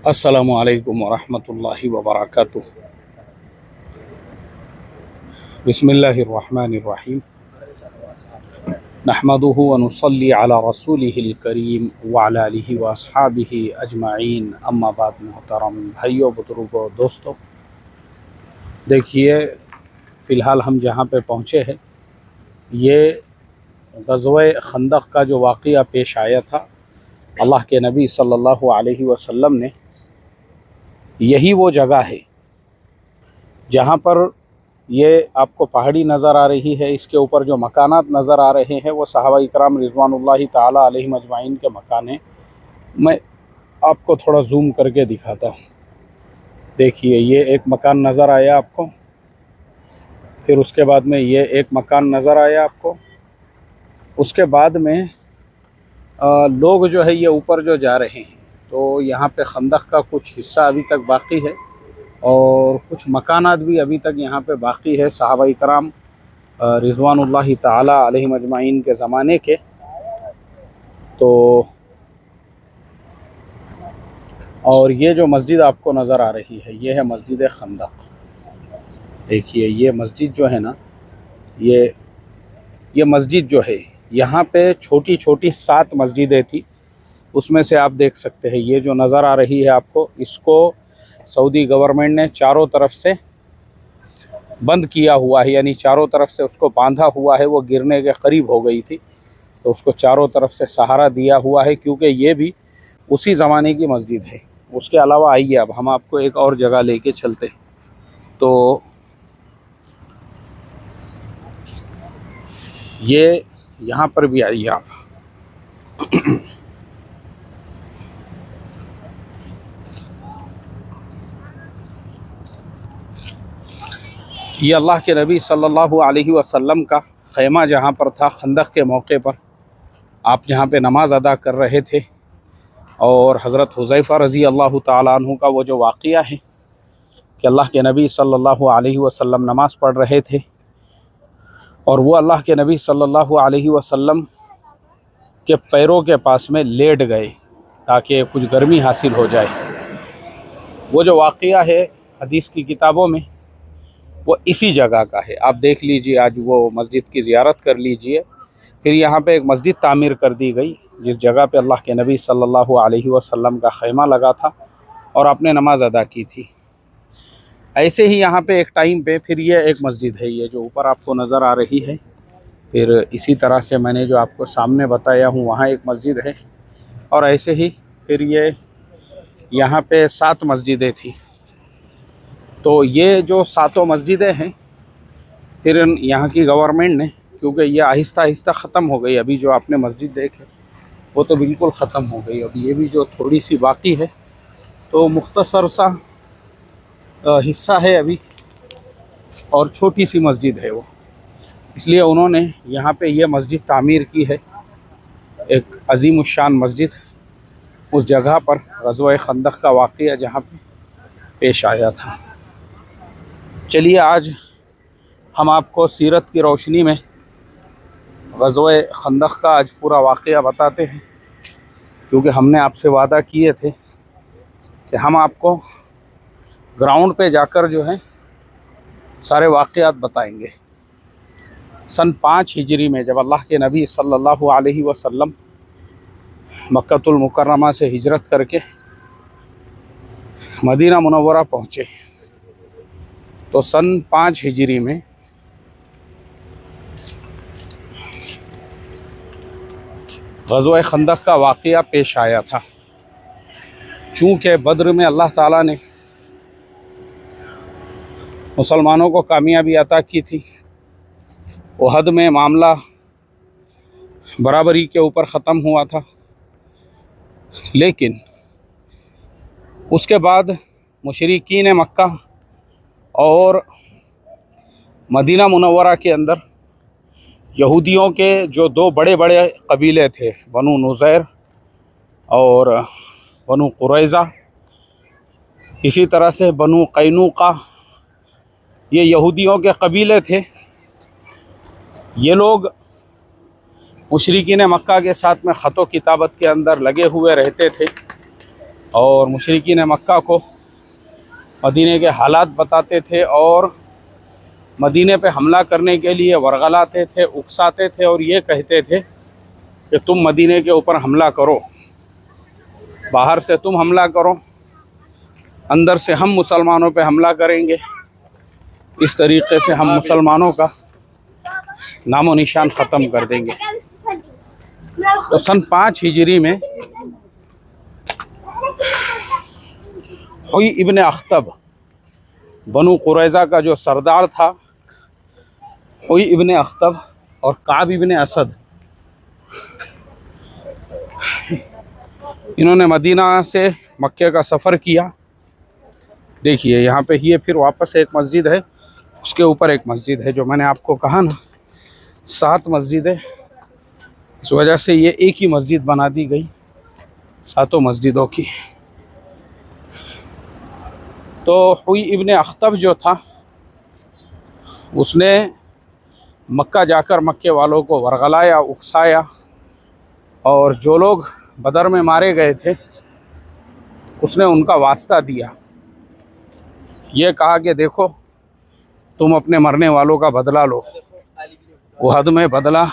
अस्सलामु अलैकुम वरहमतुल्लाहि वबरकातुह। बिस्मिल्लाहिर्रहमानिर्रहीम। नहमदुहु व नुसल्ली अला रसूलिहिल करीम व अला आलिहि व अस्हाबिहि अजमाइन, अम्मा बाद। मोहतरम भाइयों, बुजुर्गों, दोस्तों, देखिए फ़िलहाल हम जहाँ पे पहुँचे हैं ये ग़ज़वा खंदक का जो वाक़या पेश आया था, अल्लाह के नबी सल्लल्लाहु अलैहि वसल्लम ने, यही वो जगह है जहाँ पर ये आपको पहाड़ी नज़र आ रही है। इसके ऊपर जो मकानात नज़र आ रहे हैं वो सहाबा इकराम रिज़वानुल्लाहि ताला अलैहिम अजमाइन के मकान हैं। मैं आपको थोड़ा जूम करके दिखाता हूँ। देखिए ये एक मकान नज़र आया आपको, फिर उसके बाद में ये एक मकान नज़र आया आपको, उसके बाद में लोग जो है ये ऊपर जो जा रहे हैं, तो यहाँ पे खंदक का कुछ हिस्सा अभी तक बाकी है और कुछ मकानात भी अभी तक यहाँ पे बाकी है सहाबा इकराम रिज़वानुल्लाहि ताला अलैहिम अजमाइन के ज़माने के। तो और ये जो मस्जिद आपको नज़र आ रही है ये है मस्जिद खंदक। देखिए ये मस्जिद जो है ना, ये मस्जिद जो है, यहाँ पे छोटी छोटी 7 मस्जिदें थी। उसमें से आप देख सकते हैं ये जो नज़र आ रही है आपको, इसको सऊदी गवर्नमेंट ने चारों तरफ से बंद किया हुआ है, यानी चारों तरफ से उसको बांधा हुआ है। वो गिरने के करीब हो गई थी तो उसको चारों तरफ से सहारा दिया हुआ है, क्योंकि ये भी उसी ज़माने की मस्जिद है। उसके अलावा आइए अब हम आपको एक और जगह लेके चलते हैं। तो ये यहाँ पर भी आइए आप। ये अल्लाह के नबी सल्लल्लाहु अलैहि वसल्लम का ख़ैमा जहाँ पर था, खंदक के मौके पर आप जहाँ पे नमाज़ अदा कर रहे थे। और हज़रत हुज़ैफ़ा रज़ी अल्लाह ताला अन्हु का वो जो वाक़या है कि अल्लाह के नबी सल्लल्लाहु अलैहि वसल्लम नमाज़ पढ़ रहे थे और वो अल्लाह के नबी सल्लल्लाहु अलैहि वसल्लम के पैरों के पास में लेट गए ताकि कुछ गर्मी हासिल हो जाए। वो जो वाक़या है हदीस की किताबों में वो इसी जगह का है। आप देख लीजिए, आज वो मस्जिद की ज़ियारत कर लीजिए। फिर यहाँ पे एक मस्जिद तामीर कर दी गई जिस जगह पे अल्लाह के नबी सल्लल्लाहु अलैहि वसल्लम का ख़ैमा लगा था और आपने नमाज़ अदा की थी। ऐसे ही यहाँ पे एक टाइम पे फिर ये एक मस्जिद है, ये जो ऊपर आपको नज़र आ रही है। फिर इसी तरह से मैंने जो आपको सामने बताया हूँ वहाँ एक मस्जिद है। और ऐसे ही फिर ये यहाँ पे 7 मस्जिदें थी। तो ये जो 7 मस्जिदें हैं, फिर यहाँ की गवर्नमेंट ने, क्योंकि ये आहिस्ता आहिस्ता ख़त्म हो गई, अभी जो आपने मस्जिद देखे वो तो बिल्कुल ख़त्म हो गई, अब ये भी जो थोड़ी सी बाकी है तो मुख्तसर सा हिस्सा है अभी और छोटी सी मस्जिद है वो, इसलिए उन्होंने यहाँ पे ये मस्जिद तामीर की है, एक अज़ीमुश्शान मस्जिद उस जगह पर ग़ज़वा खंदक का वाक़या जहाँ पे पेश आया था। चलिए आज हम आपको सीरत की रोशनी में ग़ज़वा खंदक का आज पूरा वाक़या बताते हैं, क्योंकि हमने आपसे वादा किए थे कि हम आपको ग्राउंड पे जाकर जो है सारे वाक़यात बताएंगे। सन 5 हिजरी में जब अल्लाह के नबी सल्लल्लाहु अलैहि वसल्लम मक्कतुल मुकर्रमा से हिजरत करके मदीना मुनव्वरा पहुँचे, तो सन 5 हिजरी में ग़ज़वा खंदक का वाक़या पेश आया था। चूँकि बद्र में अल्लाह ताला ने मुसलमानों को कामयाबी अता की थी, उहद में मामला बराबरी के ऊपर ख़त्म हुआ था, लेकिन उसके बाद मुशरिकीन मक्का और मदीना मुनव्वरा के अंदर यहूदियों के जो 2 बड़े बड़े कबीले थे, बनु नुज़ैर और बनु कुरैज़ा, इसी तरह से बनु कैनुका, ये यहूदियों के कबीले थे। ये लोग मुशरिकीन मक्का के साथ में ख़तो किताबत के अंदर लगे हुए रहते थे और मुशरिकीन मक्का को मदीने के हालात बताते थे और मदीने पे हमला करने के लिए वरगलाते थे, उकसाते थे और ये कहते थे कि तुम मदीने के ऊपर हमला करो, बाहर से तुम हमला करो, अंदर से हम मुसलमानों पे हमला करेंगे। इस तरीके से हम मुसलमानों का नामो निशान ख़त्म कर देंगे। तो सन 5 हिजरी में हुई इब्न अख्तब बनु कुरैज़ा का जो सरदार था, हुई इब्न अख्तब और काब इब्न असद, इन्होंने मदीना से मक्के का सफ़र किया। देखिए यहाँ पे ये फिर वापस एक मस्जिद है, उसके ऊपर एक मस्जिद है। जो मैंने आपको कहा ना 7 मस्जिद है, इस वजह से ये एक ही मस्जिद बना दी गई 7 मस्जिदों की। तो हुई इब्न अख्तब जो था उसने मक्का जाकर मक्के वालों को वरगलाया, उकसाया और जो लोग बदर में मारे गए थे उसने उनका वास्ता दिया। ये कहा कि देखो तुम अपने मरने वालों का बदला लो, उहद में बदला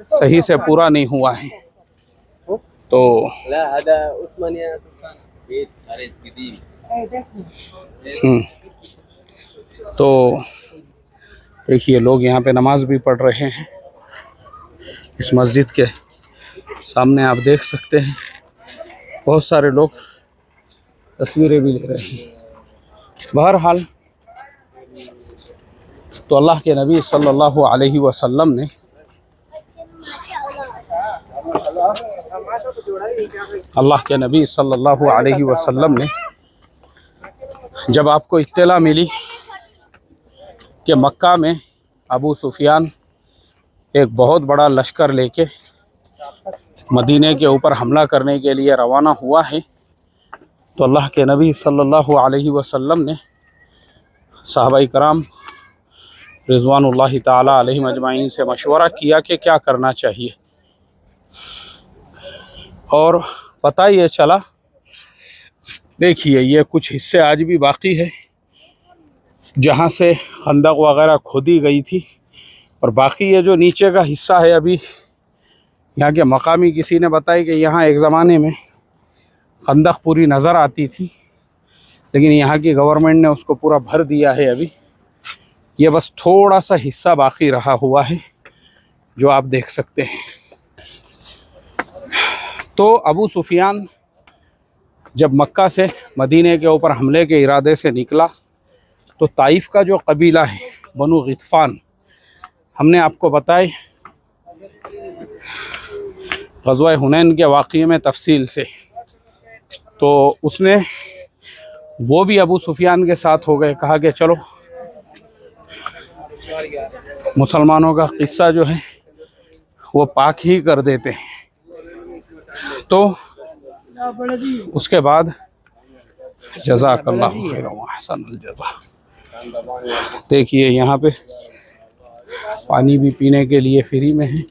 सही से पूरा नहीं हुआ है। तो तो देखिए लोग यहाँ पे नमाज भी पढ़ रहे हैं। इस मस्जिद के सामने आप देख सकते हैं बहुत सारे लोग तस्वीरें भी ले रहे हैं। बहरहाल तो अल्लाह के नबी सल्लल्लाहु अलैहि वसल्लम ने जब आपको इत्तला मिली कि मक्का में अबू सुफियान एक बहुत बड़ा लश्कर लेके मदीने के ऊपर हमला करने के लिए रवाना हुआ है, तो अल्लाह के नबी सल्लल्लाहु अलैहि वसल्लम ने सहाबाए कराम रिज़वानुल्लाहि ताला अलैहिम अजमाइन से मशवरा किया कि क्या करना चाहिए। और पता ये चला, देखिए ये कुछ हिस्से आज भी बाकी है जहाँ से खंदक वगैरह खोदी गई थी, और बाकी ये जो नीचे का हिस्सा है, अभी यहाँ के मकामी किसी ने बताया कि यहाँ एक ज़माने में खंदक पूरी नज़र आती थी, लेकिन यहाँ की गवर्नमेंट ने उसको पूरा भर दिया है। अभी ये बस थोड़ा सा हिस्सा बाकी रहा हुआ है जो आप देख सकते हैं। तो अबू सुफियान जब मक्का से मदीने के ऊपर हमले के इरादे से निकला तो ताइफ का जो कबीला है बनु गितफान, हमने आपको बताए ग़ज़वा हुनैन के वाक़ये में तफसील से, तो उसने वो भी अबू सुफियान के साथ हो गए। कहा कि चलो मुसलमानों का किस्सा जो है वो पाक ही कर देते हैं। तो उसके बाद जज़ाकल्लाहु खैरन व अहसनुल जज़ा। देखिए यहाँ पे पानी भी पीने के लिए फ्री में है,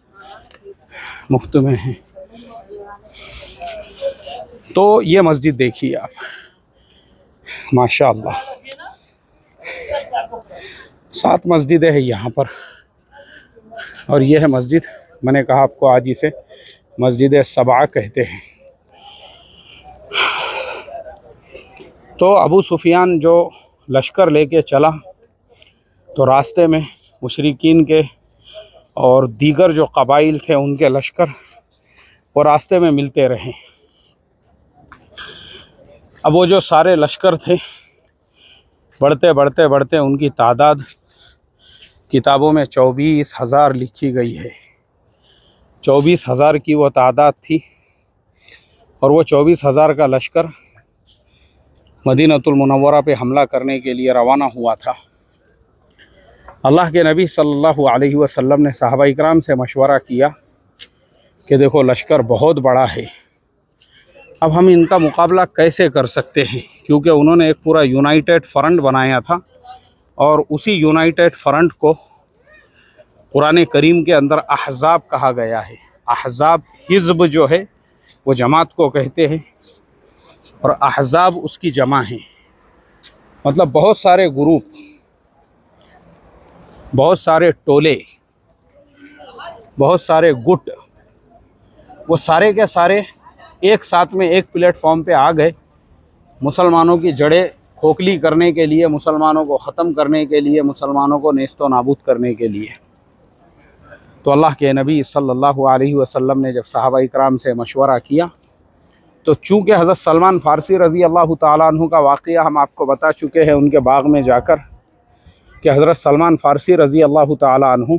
मुफ्त में है। तो ये मस्जिद देखिए आप, माशाअल्लाह 7 मस्जिदें हैं यहाँ पर, और ये है मस्जिद, मैंने कहा आपको आज इसे मस्जिद सबा कहते हैं। तो अबू सुफियान जो लश्कर लेके चला तो रास्ते में मुशरिकीन के और दीगर जो कबाइल थे उनके लश्कर वो रास्ते में मिलते रहे। अब वो जो सारे लश्कर थे बढ़ते बढ़ते बढ़ते उनकी तादाद किताबों में 24,000 लिखी गई है। 24,000 की वो तादाद थी, और वो 24,000 का लश्कर मदीनतुल मुनव्वरा पे हमला करने के लिए रवाना हुआ था। अल्लाह के नबी सल्लल्लाहु अलैहि वसल्लम ने सहाबाए किराम से मशवरा किया कि देखो लश्कर बहुत बड़ा है, अब हम इनका मुकाबला कैसे कर सकते हैं, क्योंकि उन्होंने एक पूरा यूनाइटेड फ्रंट बनाया था, और उसी यूनाइटेड फ्रंट को कुरान करीम के अंदर अहज़ाब कहा गया है। अहज़ाब हिज़्ब जो है वो जमात को कहते हैं, और अहज़ाब उसकी जमा हैं, मतलब बहुत सारे ग्रुप, बहुत सारे टोले, बहुत सारे गुट, वो सारे के सारे एक साथ में एक प्लेटफॉर्म पे आ गए मुसलमानों की जड़ें खोखली करने के लिए, मुसलमानों को ख़त्म करने के लिए, मुसलमानों को नेस्तो नाबूद करने के लिए। तो अल्लाह के नबी सल्लल्लाहु अलैहि वसल्लम ने जब सहाबा इकराम से मशवरा किया, तो चूँकि हज़रत सलमान फ़ारसी रज़ी अल्लाह ताला अन्हु का वाक़या हम आपको बता चुके हैं उनके बाग में जाकर, कि हज़रत सलमान फ़ारसी रज़ी अल्लाह ताला अन्हु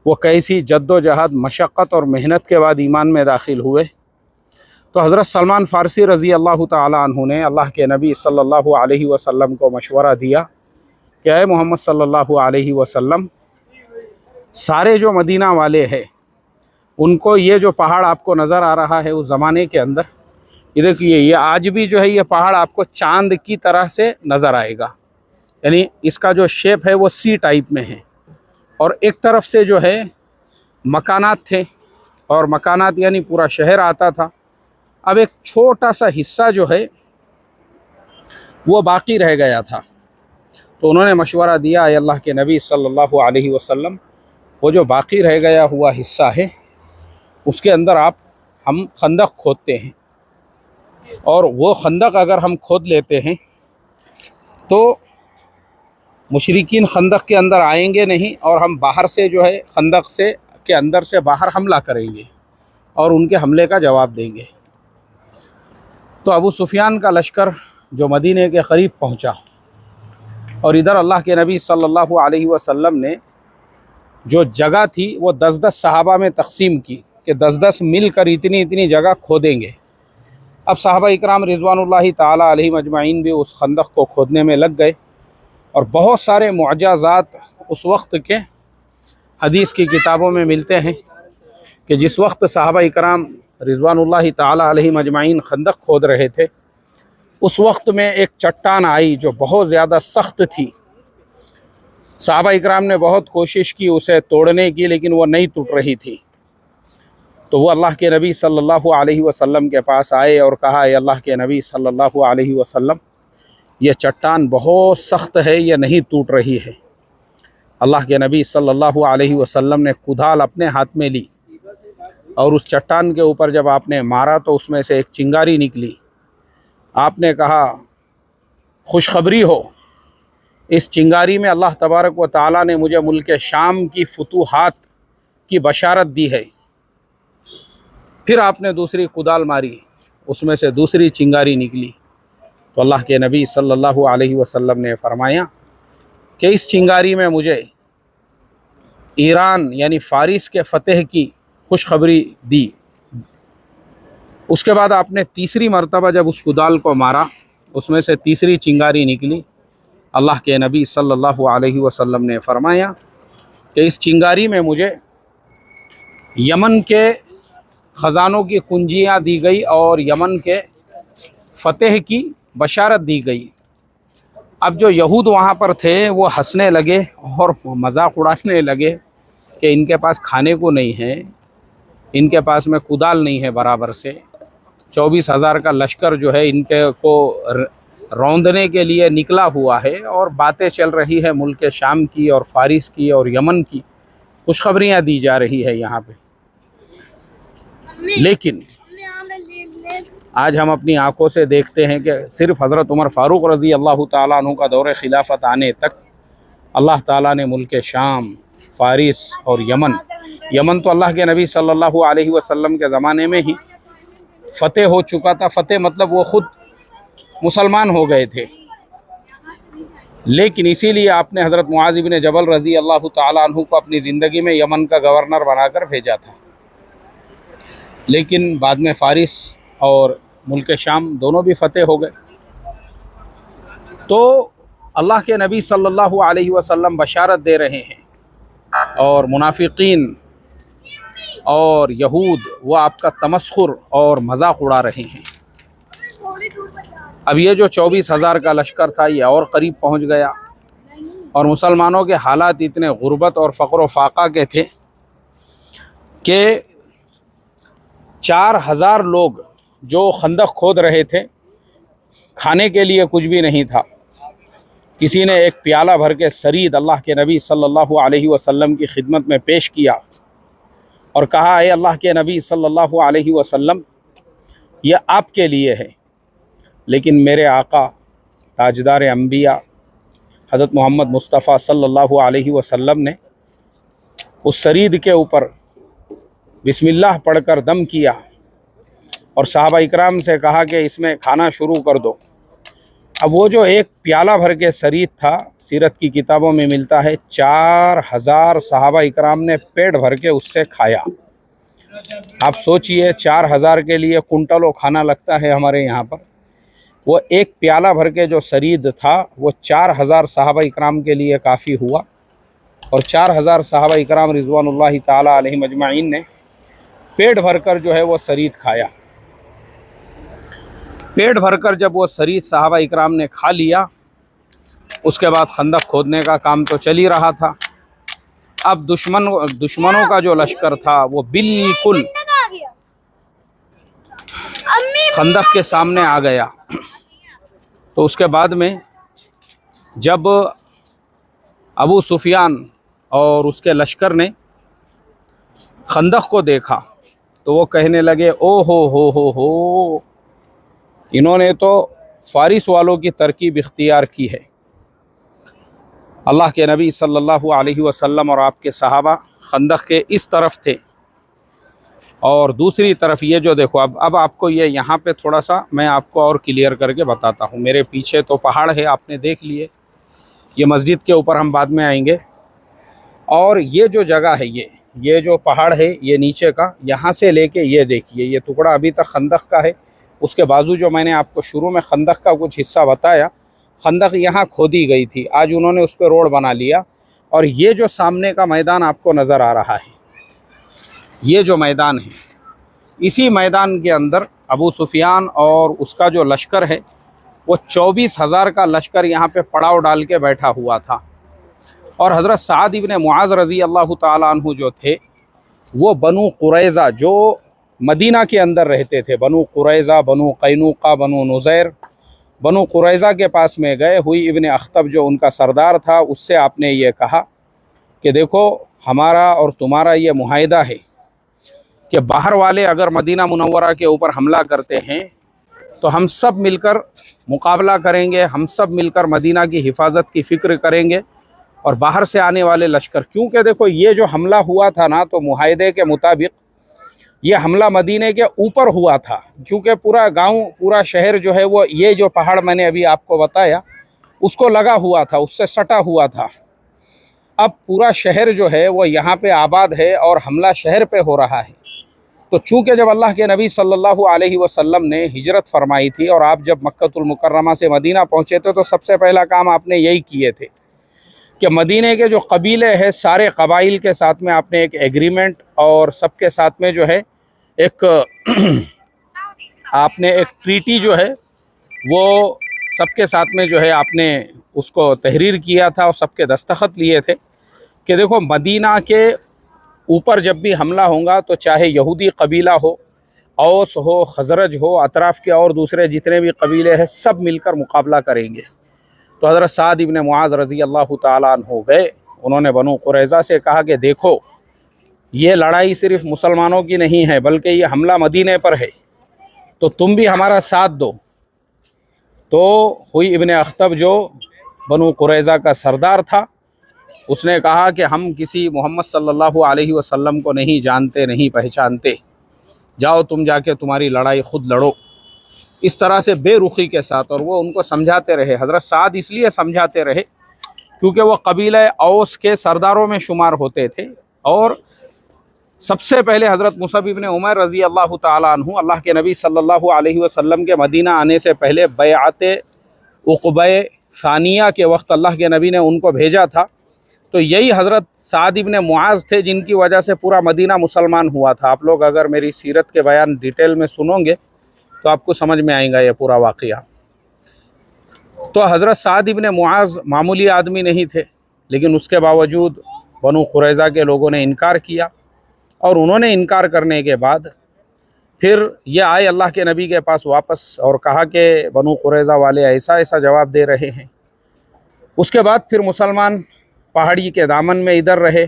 वो कैसी जद्दोजहद, मशक्क़त और मेहनत के बाद ईमान में दाखिल हुए। तो हज़रत सलमान फ़ारसी रज़ी अल्लाह ताला अन्हु ने अल्लाह के नबी सल्लल्लाहु अलैहि वसल्लम को मशवरा दिया कि ऐ मोहम्मद सल्लल्लाहु अलैहि वसल्लम, सारे जो मदीना वाले हैं उनको ये जो पहाड़ आपको नज़र आ रहा है उस ज़माने के अंदर, ये देखिए, ये आज भी जो है ये पहाड़ आपको चाँद की तरह से नज़र आएगा। यानी इसका जो शेप है वो सी टाइप में है, और एक तरफ से जो है मकानात थे, और मकानात यानी पूरा शहर आता था। अब एक छोटा सा हिस्सा जो है वो बाकी रह गया था। तो उन्होंने मशवरा दिया, अल्लाह के नबी सल्लल्लाहु अलैहि वसल्लम, वो जो बाकी रह गया हुआ हिस्सा है उसके अंदर हम खंदक खोदते हैं, और वो खंदक अगर हम खोद लेते हैं तो मुशरिकीन खंदक के अंदर आएंगे नहीं, और हम बाहर से जो है खंदक से के अंदर से बाहर हमला करेंगे और उनके हमले का जवाब देंगे। तो अबू सुफियान का लश्कर जो मदीने के करीब पहुंचा, और इधर अल्लाह के नबी सल्लल्लाहु अलैहि वसल्लम ने जो जगह थी वो 10-10 सहाबा में तकसीम की कि 10-10 मिलकर इतनी इतनी जगह खोदेंगे। अब सहाबा इकराम रिज़वानुल्लाहि ताला अलैहिम अजमाइन भी उस खंदक को खोदने में लग गए, और बहुत सारे मुअज्ज़ात उस वक्त के हदीस की किताबों में मिलते हैं कि जिस वक्त सहाबा इकराम रिज़वानुल्लाहि ताला अलैहिम अजमाइन खंदक खोद रहे थे, उस वक्त में एक चट्टान आई जो बहुत ज़्यादा सख्त थी। सहाबा इकराम ने बहुत कोशिश की उसे तोड़ने की, लेकिन वो नहीं टूट रही थी। तो वो अल्लाह के नबी सल्लल्लाहु अलैहि वसल्लम के पास आए और कहा, अल्लाह के नबी सल्लल्लाहु अलैहि वसल्लम, यह चट्टान बहुत सख्त है, यह नहीं टूट रही है। अल्लाह के नबी सल्लल्लाहु अलैहि वसल्लम ने कुदाल अपने हाथ में ली, और उस चट्टान के ऊपर जब आपने मारा तो उसमें से एक चिंगारी निकली। आपने कहा, खुशखबरी हो, इस चिंगारी में अल्लाह तबारक व ताला ने मुझे मुल्क शाम की फुतूहात की बशारत दी है। फिर आपने दूसरी कुदाल मारी, उसमें से दूसरी चिंगारी निकली। तो अल्लाह के नबी सल्लल्लाहु अलैहि वसल्लम ने फरमाया कि इस चिंगारी में मुझे ईरान यानी फ़ारिस के फ़तेह की खुशखबरी दी। उसके बाद आपने तीसरी मरतबा जब उस कुदाल को मारा, उसमें से तीसरी चिंगारी निकली। अल्लाह के नबी सल्लल्लाहु अलैहि वसल्लम ने फरमाया कि इस चिंगारी में मुझे यमन के ख़ज़ानों की कुंजियाँ दी गई और यमन के फ़तेह की बशारत दी गई। अब जो यहूद वहाँ पर थे वो हंसने लगे और मजाक उड़ाने लगे कि इनके पास खाने को नहीं है, इनके पास में कुदाल नहीं है बराबर से, 24,000 का लश्कर जो है इनके को रौंदने के लिए निकला हुआ है, और बातें चल रही है मुल्क शाम की और फ़ारिस की और यमन की, खुशखबरियाँ दी जा रही है यहाँ पे। लेकिन आज हम अपनी आंखों से देखते हैं कि सिर्फ हज़रत उमर फ़ारूक रज़ी अल्लाह ताला अन्हु का दौर खिलाफत आने तक अल्लाह ताला ने मुल्क शाम, फ़ारिस और यमन तो अल्लाह के नबी सल्लल्लाहु अलैहि वसल्लम के ज़माने में ही फ़तेह हो चुका था। फ़तेह मतलब वो ख़ुद मुसलमान हो गए थे, लेकिन इसीलिए आपने हज़रत मुआज़ इब्न जबल रज़ी अल्लाह ताला अन्हु को अपनी ज़िंदगी में यमन का गवर्नर बनाकर भेजा था। लेकिन बाद में फ़ारिस और मुल्क शाम दोनों भी फ़तेह हो गए। तो अल्लाह के नबी सल्लल्लाहु अलैहि वसल्लम बशारत दे रहे हैं, और मुनाफिकीन और यहूद वो आपका तमस्खुर और मजाक उड़ा रहे हैं। अब ये जो 24,000 का लश्कर था ये और करीब पहुंच गया, और मुसलमानों के हालात इतने गुर्बत और फ़क़्र व फाक़ा के थे कि 4,000 लोग जो खंदक खोद रहे थे, खाने के लिए कुछ भी नहीं था। किसी ने एक प्याला भर के सरीद अल्लाह के नबी सल्लल्लाहु अलैहि वसल्लम की खिदमत में पेश किया और कहा, ए अल्लाह के नबी सल्लल्लाहु अलैहि वसल्लम, यह आपके लिए है, लेकिन मेरे आका ताजदार अंबिया हज़रत मोहम्मद मुस्तफ़ा सल्लल्लाहु अलैहि वसल्लम ने उस सरीद के ऊपर बिस्मिल्लाह पढ़कर दम किया और सहाबा इकराम से कहा कि इसमें खाना शुरू कर दो। अब वो जो एक प्याला भर के सरीद था, सीरत की किताबों में मिलता है 4000 सहाबा इकराम ने पेट भर के उससे खाया। आप सोचिए 4000 के लिए कुंटलों खाना लगता है हमारे यहाँ पर। वो एक प्याला भर के जो सरीद था वो 4000 सहाबा इकराम के लिए काफ़ी हुआ और 4000 सहाबा इकराम रिज़वानुल्लाहि ताला अलैहिम अजमाइन ने पेट भरकर जो है वो सरीद खाया। पेट भरकर जब वो सरीद सहाबा इकराम ने खा लिया, उसके बाद खंदक खोदने का काम तो चल ही रहा था। अब दुश्मनों का जो लश्कर था वो बिल्कुल खंदक के सामने आ गया। तो उसके बाद में जब अबू सुफियान और उसके लश्कर ने खंदक को देखा तो वो कहने लगे, ओ हो, इन्होंने तो फारिस वालों की तरकीब इख्तियार की है। अल्लाह के नबी सल्लल्लाहु अलैहि वसल्लम और आपके सहाबा खंदक के इस तरफ थे और दूसरी तरफ ये जो देखो, अब आपको ये यहाँ पे थोड़ा सा मैं आपको और क्लियर करके बताता हूँ। मेरे पीछे तो पहाड़ है, आपने देख लिए, ये मस्जिद के ऊपर हम बाद में आएंगे। और ये जो जगह है, ये जो पहाड़ है, ये नीचे का, यहाँ से लेके ये देखिए, ये टुकड़ा अभी तक खंदक का है। उसके बाजू जो मैंने आपको शुरू में खंदक का कुछ हिस्सा बताया, खंदक यहाँ खोदी गई थी, आज उन्होंने उस पर रोड बना लिया। और ये जो सामने का मैदान आपको नज़र आ रहा है, ये जो मैदान है, इसी मैदान के अंदर अबू सुफियान और उसका जो लश्कर है वो 24,000 का लश्कर यहाँ पे पड़ाव डाल के बैठा हुआ था। और हज़रत साद इब्ने मुआज़ रज़ी अल्लाह ताला अन्हु जो थे वो बनु कुरैज़ा, जो मदीना के अंदर रहते थे, बनु कुरैज़ा, बनु कैनुका, बनु नुज़ैर, बनु कुरैज़ा के पास में गए। हुई इब्ने अख्तब जो उनका सरदार था, उससे आपने ये कहा कि देखो, हमारा और तुम्हारा ये मुआहिदा है कि बाहर वाले अगर मदीना मुनव्वरा के ऊपर हमला करते हैं तो हम सब मिलकर मुकाबला करेंगे, हम सब मिलकर मदीना की हिफाजत की फ़िक्र करेंगे और बाहर से आने वाले लश्कर, क्योंकि देखो ये जो हमला हुआ था ना, तो मुआहिदे के मुताबिक ये हमला मदीने के ऊपर हुआ था, क्योंकि पूरा गांव, पूरा शहर जो है वो ये जो पहाड़ मैंने अभी आपको बताया उसको लगा हुआ था, उससे सटा हुआ था। अब पूरा शहर जो है वो यहाँ पे आबाद है और हमला शहर पे हो रहा है। तो चूँकि जब अल्लाह के नबी सल्लल्लाहु अलैहि वसल्लम ने हिजरत फरमाई थी और आप जब मक्कतुल मुकर्रमा से मदीना पहुँचे थे, तो सबसे पहला काम आपने यही किए थे कि मदीने के जो कबीले हैं, सारे कबाइल के साथ में आपने एक एग्रीमेंट और सबके साथ में जो है एक आपने एक ट्रीटी जो है वो सबके साथ में जो है आपने उसको तहरीर किया था और सबके दस्तखत लिए थे कि देखो, मदीना के ऊपर जब भी हमला होगा तो चाहे यहूदी कबीला हो, औस हो, खजरज हो, अतराफ़ के और दूसरे जितने भी कबीले हैं, सब मिलकर मुकाबला करेंगे। तो हज़रत साद इब्ने मुआज़ रज़ी अल्लाह ताला अन्हु गए, उन्होंने बनु कुरैज़ा से कहा कि देखो, ये लड़ाई सिर्फ़ मुसलमानों की नहीं है, बल्कि ये हमला मदीने पर है, तो तुम भी हमारा साथ दो। तो हुई इब्ने अख्तब जो बनु कुरैज़ा का सरदार था, उसने कहा कि हम किसी मोहम्मद सल्लल्लाहु अलैहि वसल्लम को नहीं जानते, नहीं पहचानते, जाओ तुम जाके तुम्हारी लड़ाई खुद लड़ो, इस तरह से बेरुखी के साथ। और वो उनको समझाते रहे। हज़रत साद इसलिए समझाते रहे क्योंकि वो कबीला औस के सरदारों में शुमार होते थे और सबसे पहले हज़रत मुसअब इब्ने उमैर रज़ी अल्लाह ताला अन्हु, अल्लाह के नबी सल्लल्लाहु अलैहि वसल्लम के मदीना आने से पहले बैअत उक़बा सानिया के वक्त अल्लाह के नबी ने उनको भेजा था। तो यही हज़रत साद इब्ने मुआज़ थे जिनकी वजह से पूरा मदीना मुसलमान हुआ था। आप लोग अगर मेरी सीरत के बयान डिटेल में सुनोगे तो आपको समझ में आएगा ये पूरा वाक़या। तो हज़रत साद इब्ने मुआज़ मामूली आदमी नहीं थे, लेकिन उसके बावजूद बनु कुरैज़ा के लोगों ने इनकार किया और उन्होंने इनकार करने के बाद फिर ये आए अल्लाह के नबी के पास वापस और कहा कि बनु कुरैज़ा वाले ऐसा ऐसा जवाब दे रहे हैं। उसके बाद फिर मुसलमान पहाड़ी के दामन में इधर रहे।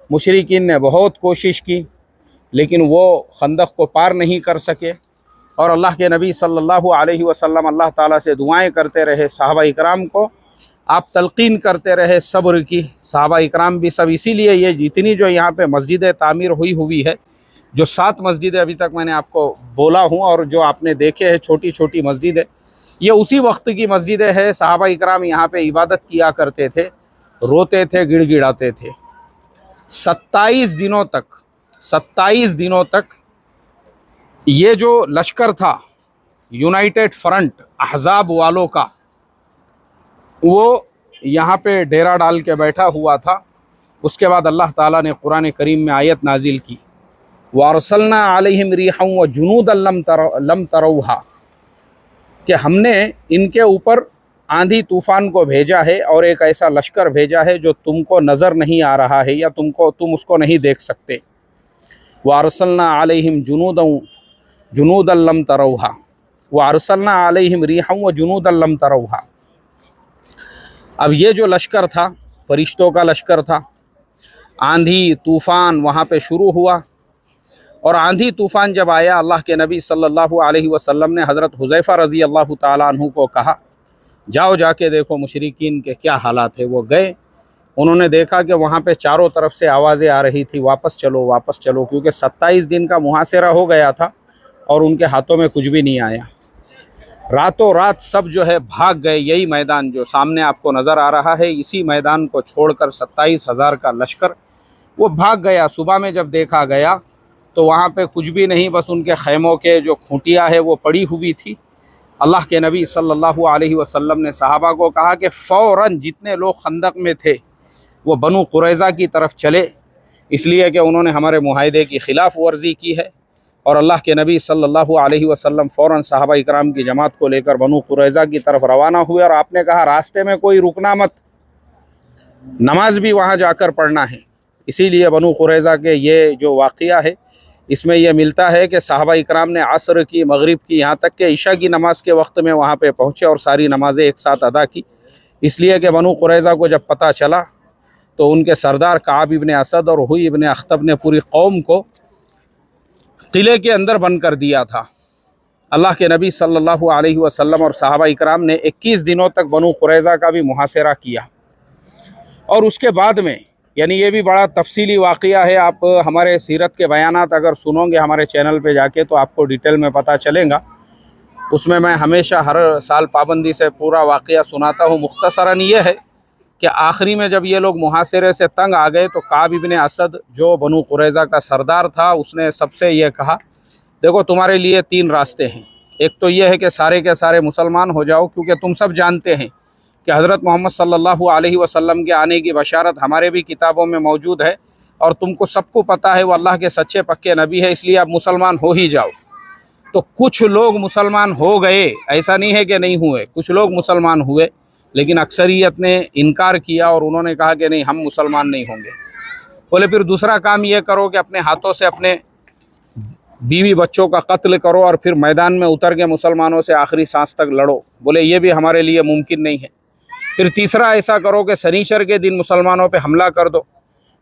मुशरिकीन ने बहुत कोशिश की लेकिन वो खंदक को पार नहीं कर सके और अल्लाह के नबी सल्लल्लाहु अलैहि वसल्लम अल्लाह ताला से दुआएं करते रहे। सहाबा इकराम को आप तलकीन करते रहे सब्र की। सहाबा इकराम भी सब इसीलिए ये जितनी जो यहाँ पे मस्जिदें तामीर हुई है, जो 7 मस्जिदें अभी तक मैंने आपको बोला हूँ और जो आपने देखे हैं छोटी छोटी मस्जिदें, ये उसी वक्त की मस्जिदें हैं। सहाबा इकराम यहाँ पे इबादत किया करते थे, रोते थे, गिड़गिड़ाते थे। 27 दिनों तक ये जो लश्कर था यूनाइटेड फ्रंट अहज़ाब वालों का, वो यहाँ पे डेरा डाल के बैठा हुआ था। उसके बाद अल्लाह ताला ने कुरान करीम में आयत नाजिल की, वारसलना अलैहिम रिहम व जुनूदन लम तरौहा, कि हमने इनके ऊपर आंधी तूफ़ान को भेजा है और एक ऐसा लश्कर भेजा है जो तुमको नज़र नहीं आ रहा है या तुम उसको नहीं देख सकते। वारसलना अलैहिम जुनूदन लम तरौहा वारसलना अलैहिम रिहम व जुनूदन लम तरौहा। अब ये जो लश्कर था फरिश्तों का लश्कर था। आंधी तूफ़ान वहाँ पे शुरू हुआ और आंधी तूफ़ान जब आया, अल्लाह के नबी सल्लल्लाहु अलैहि वसल्लम ने हज़रत हुज़ैफ़ा रज़ी अल्लाह ताला अन्हु को कहा, जाओ जाके देखो मुशरिकीन के क्या हालात है। वो गए, उन्होंने देखा कि वहाँ पे चारों तरफ से आवाज़ें आ रही थी, वापस चलो, क्योंकि 27 दिन का मुहासिरा हो गया था और उनके हाथों में कुछ भी नहीं आया। रातों रात सब जो है भाग गए। यही मैदान जो सामने आपको नज़र आ रहा है, इसी मैदान को छोड़कर 27,000 का लश्कर वो भाग गया। सुबह में जब देखा गया तो वहाँ पे कुछ भी नहीं, बस उनके खैमों के जो खूंटियाँ है वो पड़ी हुई थी। अल्लाह के नबी सल्लल्लाहु अलैहि वसल्लम ने सहाबा को कहा कि फ़ौरन जितने लोग खंदक में थे वो बनु कुरैज़ा की तरफ चले, इसलिए कि उन्होंने हमारे मुआहदे की ख़िलाफ़ वर्जी की है। और अल्लाह के नबी सल्लल्लाहु अलैहि वसल्लम फ़ौरन सहाबा इकराम की जमात को लेकर बनु कुरैज़ा की तरफ रवाना हुए और आपने कहा रास्ते में कोई रुकना मत, नमाज भी वहाँ जाकर पढ़ना है। इसीलिए बनु कुरैज़ा के ये जो वाक़या है इसमें यह मिलता है कि सहाबा इकराम ने असर की, मगरिब की, यहाँ तक कि इशा की नमाज के वक्त में वहाँ पे पहुँचे और सारी नमाज़ें एक साथ अदा की। इसलिए कि बनु कुरैज़ा को जब पता चला तो उनके सरदार काब इब्न असद और हुई इब्न अख्तब ने पूरी कौम को किले के अंदर बंद कर दिया था। अल्लाह के नबी सल्लल्लाहु अलैहि वसल्लम और सहाबा इकराम ने 21 दिनों तक बनु कुरैज़ा का भी मुहासिरा किया। और उसके बाद में, यानी ये भी बड़ा तफसीली वाक़या है, आप हमारे सीरत के बयानात अगर सुनोगे हमारे चैनल पे जाके तो आपको डिटेल में पता चलेगा। उसमें मैं हमेशा हर साल पाबंदी से पूरा वाक़या सुनाता हूँ। मुख्तसरन ये है कि आखिरी में जब ये लोग मुहासिरे से तंग आ गए तो काब इब्न असद जो बनु कुरैज़ा का सरदार था, उसने सबसे ये कहा, देखो तुम्हारे लिए 3 रास्ते हैं। एक तो ये है कि सारे के सारे मुसलमान हो जाओ, क्योंकि तुम सब जानते हैं कि हज़रत मोहम्मद सल्लल्लाहु अलैहि वसल्लम के आने की बशारत हमारे भी किताबों में मौजूद है और तुमको सबको पता है वो अल्लाह के सच्चे पक्के नबी है, इसलिए आप मुसलमान हो ही जाओ। तो कुछ लोग मुसलमान हो गए, ऐसा नहीं है कि नहीं हुए, कुछ लोग मुसलमान हुए, लेकिन अक्सरियत ने इनकार किया और उन्होंने कहा कि नहीं, हम मुसलमान नहीं होंगे। बोले फिर दूसरा काम ये करो कि अपने हाथों से अपने बीवी बच्चों का कत्ल करो और फिर मैदान में उतर के मुसलमानों से आखिरी सांस तक लड़ो। बोले ये भी हमारे लिए मुमकिन नहीं है। फिर तीसरा ऐसा करो कि शनीचर के दिन मुसलमानों पे हमला कर दो।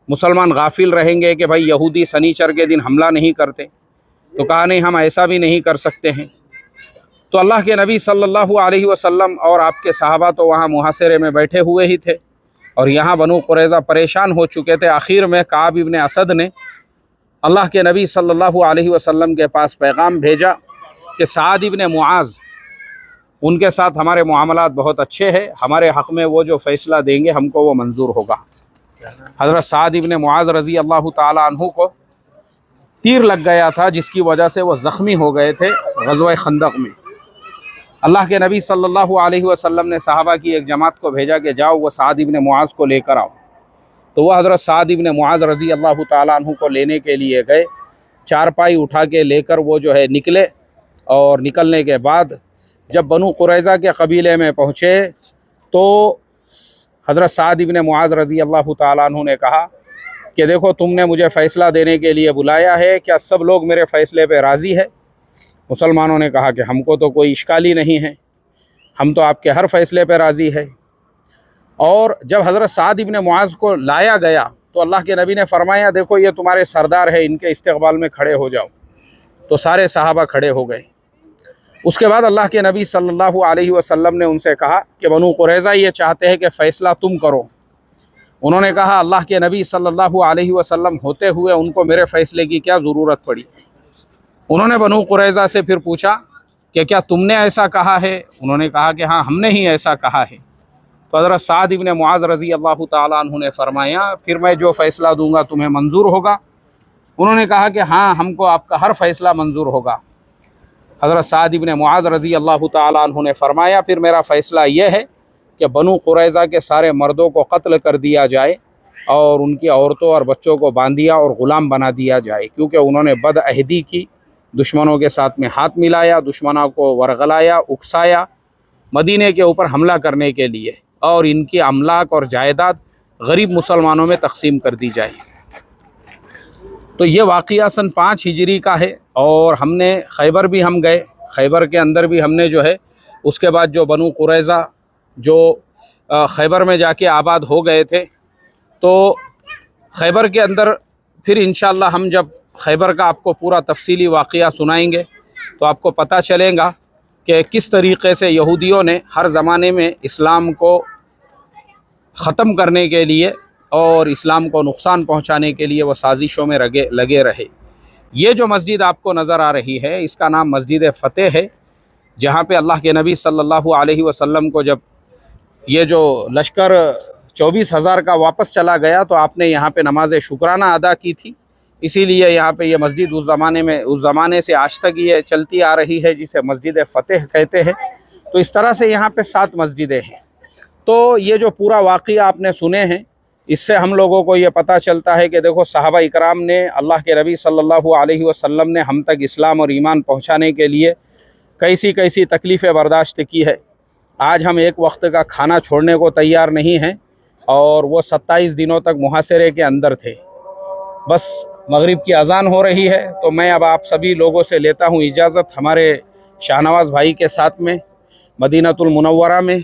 मुसलमान गाफिल रहेंगे कि भाई यहूदी शनीचर के दिन हमला नहीं करते, तो कहा नहीं, हम ऐसा भी नहीं कर सकते हैं। तो अल्लाह के नबी सल्लल्लाहु अलैहि वसल्लम और आपके सहाबा तो वहाँ मुहासिरे में बैठे हुए ही थे और यहाँ बनु कुरैज़ा परेशान हो चुके थे। आखिर में काब इब्न असद ने अल्लाह के नबी सल्लल्लाहु अलैहि वसल्लम के पास पैगाम भेजा कि साद इब्न मुआज़, उनके साथ हमारे मामलात बहुत अच्छे हैं, हमारे हक़ में वो जो फ़ैसला देंगे हमको वो मंजूर होगा। हज़रत साद इब्न मुआज़ रज़ी अल्लाह ताला अन्हु को तीर लग गया था, जिसकी वजह से वो ज़ख्मी हो गए थे ग़ज़वा खंदक में। अल्लाह के नबी सल्लल्लाहु अलैहि वसल्लम ने सहाबा की एक जमात को भेजा कि जाओ वो साद इब्न मुआज़ को लेकर आओ। तो वह हज़रत साद इब्न मुआज़ रज़ी अल्लाह ताला अन्हु को लेने के लिए गए। चारपाई उठा के लेकर वो जो है निकले और निकलने के बाद जब बनु कुरैज़ा के कबीले में पहुँचे तो हज़रत साद इब्न मुआज़ रज़ी अल्लाह ताला अन्हु ने कहा कि देखो, तुमने मुझे फ़ैसला देने के लिए बुलाया है, क्या सब लोग मेरे फ़ैसले पे राज़ी है? मुसलमानों ने कहा कि हमको तो कोई इश्काली नहीं है, हम तो आपके हर फैसले पर राज़ी है। और जब हज़रत साद इब्न मुआज़ को लाया गया तो अल्लाह के नबी ने फरमाया, देखो ये तुम्हारे सरदार है, इनके इस्तकबाल में खड़े हो जाओ। तो सारे सहाबा खड़े हो गए। उसके बाद अल्लाह के नबी सल्लल्लाहु अलैहि वसल्लम ने उनसे कहा कि बनु कुरैज़ा ये चाहते हैं कि फ़ैसला तुम करो। उन्होंने कहा, अल्लाह के नबी सल्लल्लाहु अलैहि वसल्लम होते हुए उनको मेरे फ़ैसले की क्या ज़रूरत पड़ी। उन्होंने बनु कुरैज़ा से फिर पूछा कि क्या तुमने ऐसा कहा है? उन्होंने कहा कि हाँ, हमने ही ऐसा कहा है। तो हज़रत साद इब्न मुआज़ रज़ी अल्लाह ताला अन्हु ने फरमाया, फिर मैं जो फ़ैसला दूंगा तुम्हें मंजूर होगा? उन्होंने कहा कि हाँ, हमको आपका हर फ़ैसला मंजूर होगा। हज़रत साद इब्न मुआज़ रज़ी अल्लाह ताला अन्हु ने फरमाया, फिर मेरा फ़ैसला यह है कि बनु कुरैज़ा के सारे मर्दों को कत्ल कर दिया जाए और उनकी औरतों और बच्चों को बांधिया और ग़ुलाम बना दिया जाए, क्योंकि उन्होंने बदअहदी की, दुश्मनों के साथ में हाथ मिलाया, दुश्मनों को वरगलाया, उकसाया मदीने के ऊपर हमला करने के लिए, और इनकी अमलाक और जायदाद गरीब मुसलमानों में तकसीम कर दी जाए। तो ये वाक़या सन 5 हिजरी का है। और हमने खैबर भी हम गए, खैबर के अंदर भी हमने जो है उसके बाद जो बनु कुरैज़ा जो खैबर में जाके आबाद हो गए थे, तो खैबर के अंदर फिर इंशाअल्लाह हम जब खैबर का आपको पूरा तफसीली वाक़या सुनाएंगे तो आपको पता चलेगा कि किस तरीक़े से यहूदियों ने हर ज़माने में इस्लाम को ख़त्म करने के लिए और इस्लाम को नुकसान पहुंचाने के लिए वो साजिशों में लगे रहे। ये जो मस्जिद आपको नज़र आ रही है, इसका नाम मस्जिद फ़तेह है, जहाँ पे अल्लाह के नबी सल्लल्लाहु अलैहि वसल्लम को जब ये जो लश्कर 24,000 का वापस चला गया तो आपने यहाँ पे नमाज शुक्राना अदा की थी। इसीलिए यहाँ पे ये मस्जिद उस ज़माने से आज तक ये चलती आ रही है, जिसे मस्जिद फ़तेह कहते हैं। तो इस तरह से यहाँ पे 7 मस्जिदें हैं। तो ये जो पूरा वाक़या आपने सुने हैं, इससे हम लोगों को ये पता चलता है कि देखो सहाबा इकराम ने अल्लाह के नबी सल्लल्लाहु अलैहि वसल्लम ने हम तक इस्लाम और ईमान पहुँचाने के लिए कैसी कैसी तकलीफ़ें बर्दाश्त की है। आज हम एक वक्त का खाना छोड़ने को तैयार नहीं हैं, और वो 27 दिनों तक मुहासरे के अंदर थे। बस मगरिब की अज़ान हो रही है तो मैं अब आप सभी लोगों से लेता हूँ इजाज़त, हमारे शाहनवाज़ भाई के साथ में मदीनतुल मुनव्वरा में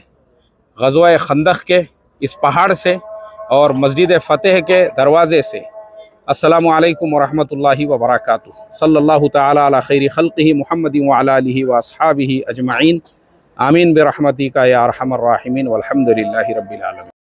ग़ज़वा खंदक के इस पहाड़ से और मस्जिद फ़तेह के दरवाज़े से। अस्सलामु अलैकुम व रहमतुल्लाहि व बरकातुहू। सल्लल्लाहु तआला अला खैरि खल्क़िही मुहम्मदिन व अला आलिहि व अस्हाबिही अजमईन। आमीन बिरहमतिका या अरहमर राहिमीन वल्हम्दुलिल्लाहि रब्बिल आलमीन।